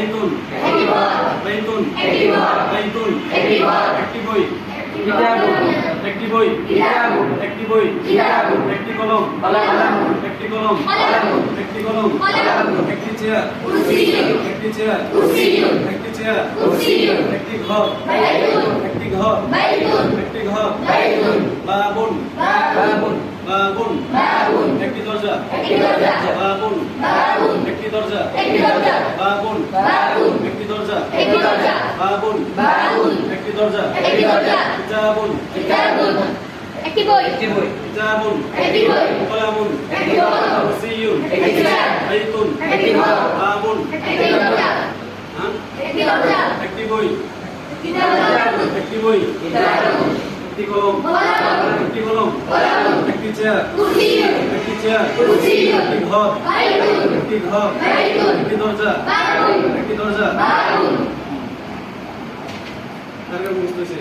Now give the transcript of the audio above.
বাইতুন বাইতুন বাইতুন একটি বই একটি বই একটি বই একটি কলম একটি কলম একটি কলম একটি চেয়ার একটি চেয়ার একটি চেয়ার একটি ঘর একটি ঘর একটি ঘর বাবুন বাবুন একটি দরজা বাবুন একটি দরজা বাবুন একটি দরজা বাবুন একটি দরজা কিতাবুন একটি বই কিতাবুন একটি বই কলামুন একটি কলম কুরসিয়ুন একটি চেয়ার বাইতুন একটি ঘর বাবুন একটি দরজা একটি দরজা একটি বই একটি দরজা একটি বই কিতাবুন একটি কলম একটি কলম একটি চেয়ার কুরসিয়ুন একটি চেয়ার কুরসিয়ুন একটি ঘর বাইতুন একটি ঘর বাইতুন একটি দরজা বাবুন একটি দরজা বাবুন তারপরে বুঝতেছি